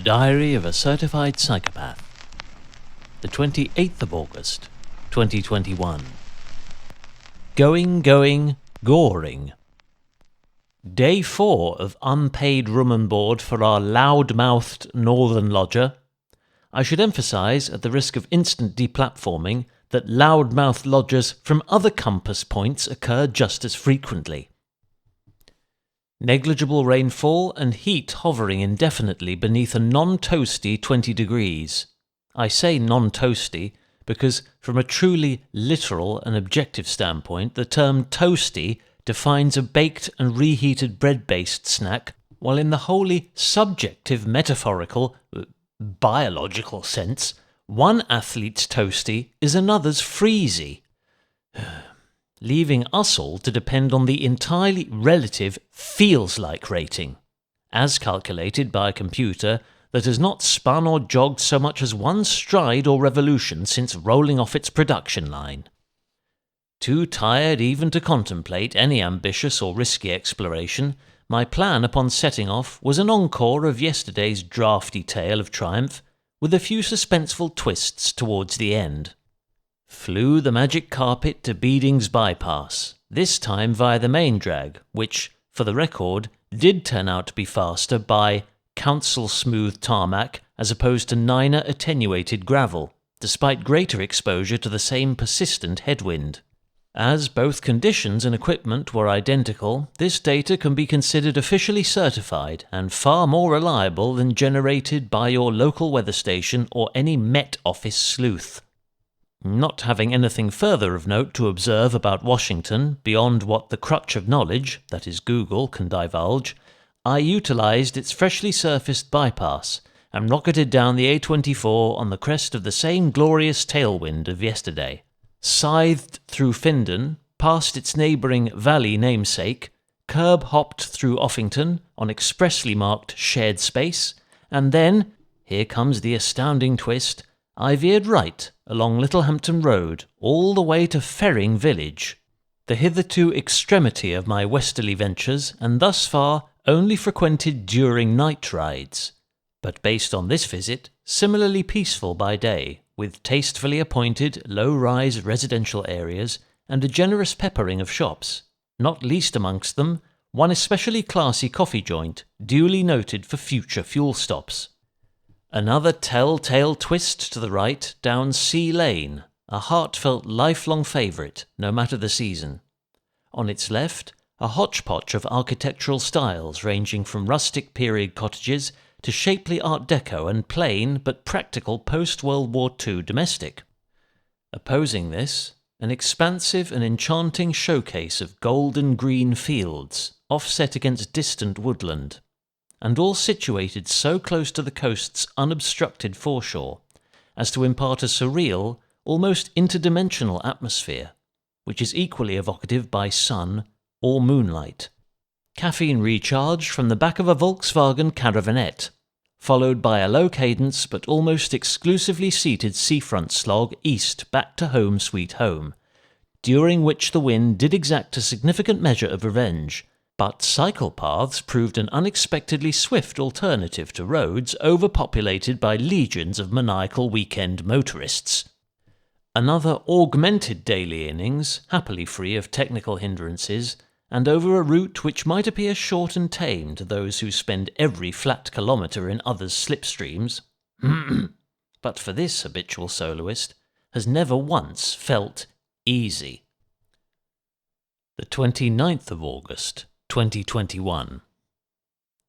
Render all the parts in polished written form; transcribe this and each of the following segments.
Diary of a Certified Psychopath. The 28th of August, 2021. Going, goring. Day 4 of unpaid room and board for our loud-mouthed northern lodger. I should emphasise, at the risk of instant deplatforming, that loud-mouthed lodgers from other compass points occur just as frequently. Negligible rainfall and heat hovering indefinitely beneath a non-toasty 20 degrees. I say non-toasty because, from a truly literal and objective standpoint, the term toasty defines a baked and reheated bread-based snack, while in the wholly subjective, metaphorical, biological sense, one athlete's toasty is another's freezy. Leaving us all to depend on the entirely relative feels-like rating, as calculated by a computer that has not spun or jogged so much as one stride or revolution since rolling off its production line. Too tired even to contemplate any ambitious or risky exploration, my plan upon setting off was an encore of yesterday's draughty tale of triumph, with a few suspenseful twists towards the end. Flew the magic carpet to Beeding's bypass, this time via the main drag, which, for the record, did turn out to be faster by council-smooth tarmac as opposed to Niner attenuated gravel, despite greater exposure to the same persistent headwind. As both conditions and equipment were identical, this data can be considered officially certified and far more reliable than generated by your local weather station or any Met Office sleuth. Not having anything further of note to observe about Washington beyond what the crutch of knowledge, that is Google, can divulge, I utilised its freshly surfaced bypass and rocketed down the A24 on the crest of the same glorious tailwind of yesterday. Scythed through Findon, past its neighbouring valley namesake, curb-hopped through Offington on expressly marked shared space, and then, here comes the astounding twist, I veered right along Littlehampton Road all the way to Ferring Village, the hitherto extremity of my westerly ventures, and thus far only frequented during night rides, but based on this visit, similarly peaceful by day, with tastefully appointed low-rise residential areas and a generous peppering of shops, not least amongst them one especially classy coffee joint duly noted for future fuel stops. Another tell-tale twist to the right down Sea Lane, a heartfelt lifelong favourite, no matter the season. On its left, a hodgepodge of architectural styles ranging from rustic period cottages to shapely Art Deco and plain but practical post-World War II domestic. Opposing this, an expansive and enchanting showcase of golden green fields offset against distant woodland, and all situated so close to the coast's unobstructed foreshore as to impart a surreal, almost interdimensional atmosphere, which is equally evocative by sun or moonlight. Caffeine recharge from the back of a Volkswagen Caravanette, followed by a low cadence but almost exclusively seated seafront slog east back to home sweet home, during which the wind did exact a significant measure of revenge, but cyclepaths proved an unexpectedly swift alternative to roads overpopulated by legions of maniacal weekend motorists. Another augmented daily innings, happily free of technical hindrances, and over a route which might appear short and tame to those who spend every flat kilometre in others' slipstreams, but for this habitual soloist, has never once felt easy. The 29th of August, 2021.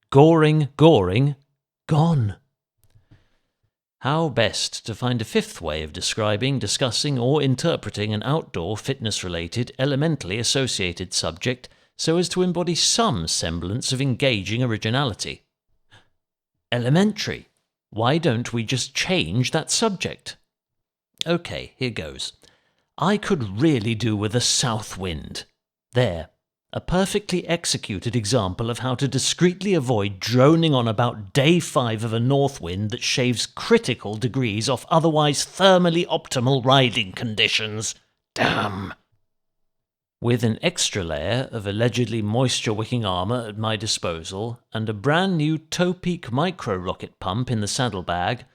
Goring, gone. How best to find a fifth way of describing, discussing, or interpreting an outdoor fitness-related, elementally associated subject so as to embody some semblance of engaging originality? Elementary. Why don't we just change that subject? Okay, here goes. I could really do with a south wind. There. A perfectly executed example of how to discreetly avoid droning on about day 5 of a north wind that shaves critical degrees off otherwise thermally optimal riding conditions. Damn. With an extra layer of allegedly moisture-wicking armour at my disposal and a brand new toe-peak micro-rocket pump in the saddlebag,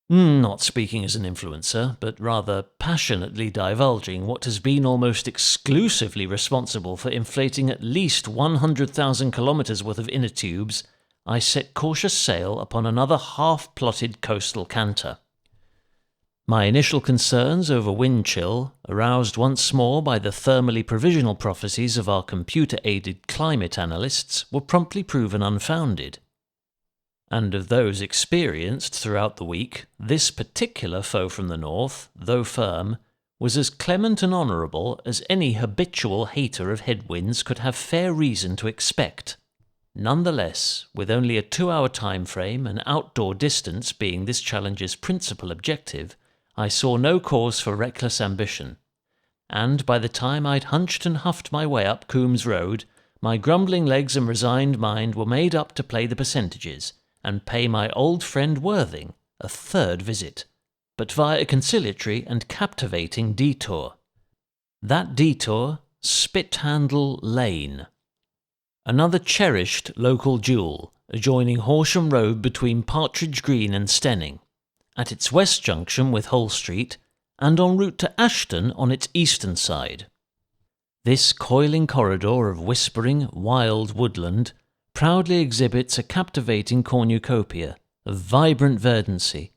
not speaking as an influencer, but rather passionately divulging what has been almost exclusively responsible for inflating at least 100,000 kilometres worth of inner tubes, I set cautious sail upon another half-plotted coastal canter. My initial concerns over wind chill, aroused once more by the thermally provisional prophecies of our computer-aided climate analysts, were promptly proven unfounded. And of those experienced throughout the week, this particular foe from the north, though firm, was as clement and honourable as any habitual hater of headwinds could have fair reason to expect. Nonetheless, with only a 2-hour time frame and outdoor distance being this challenge's principal objective, I saw no cause for reckless ambition, and by the time I'd hunched and huffed my way up Coombs Road, my grumbling legs and resigned mind were made up to play the percentages and pay my old friend Worthing a third visit, but via a conciliatory and captivating detour. That detour, Spithandle Lane. Another cherished local jewel, adjoining Horsham Road between Partridge Green and Stenning, at its west junction with Hull Street, and en route to Ashton on its eastern side. This coiling corridor of whispering, wild woodland proudly exhibits a captivating cornucopia of vibrant verdancy,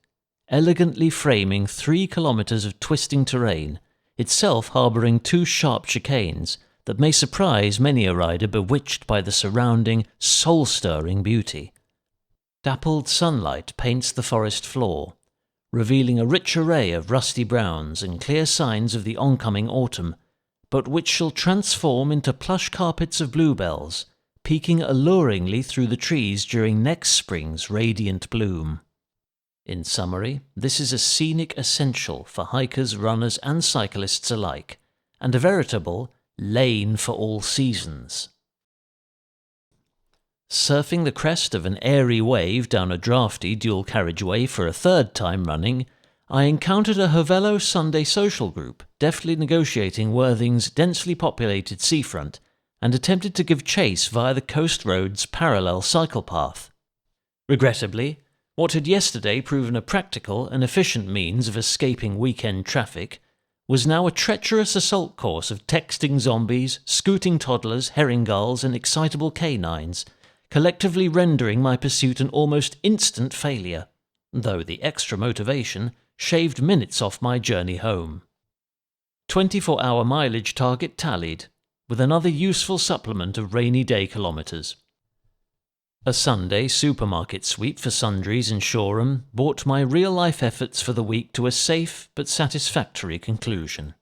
elegantly framing 3 kilometres of twisting terrain, itself harbouring 2 sharp chicanes that may surprise many a rider bewitched by the surrounding, soul-stirring beauty. Dappled sunlight paints the forest floor, revealing a rich array of rusty browns and clear signs of the oncoming autumn, but which shall transform into plush carpets of bluebells, peeking alluringly through the trees during next spring's radiant bloom. In summary, this is a scenic essential for hikers, runners and cyclists alike, and a veritable lane for all seasons. Surfing the crest of an airy wave down a draughty dual carriageway for a third time running, I encountered a Hovello Sunday social group deftly negotiating Worthing's densely populated seafront and attempted to give chase via the coast road's parallel cyclepath. Regrettably, what had yesterday proven a practical and efficient means of escaping weekend traffic was now a treacherous assault course of texting zombies, scooting toddlers, herring gulls and excitable canines, collectively rendering my pursuit an almost instant failure, though the extra motivation shaved minutes off my journey home. 24-hour mileage target tallied, with another useful supplement of rainy day kilometres. A Sunday supermarket sweep for sundries in Shoreham brought my real-life efforts for the week to a safe but satisfactory conclusion.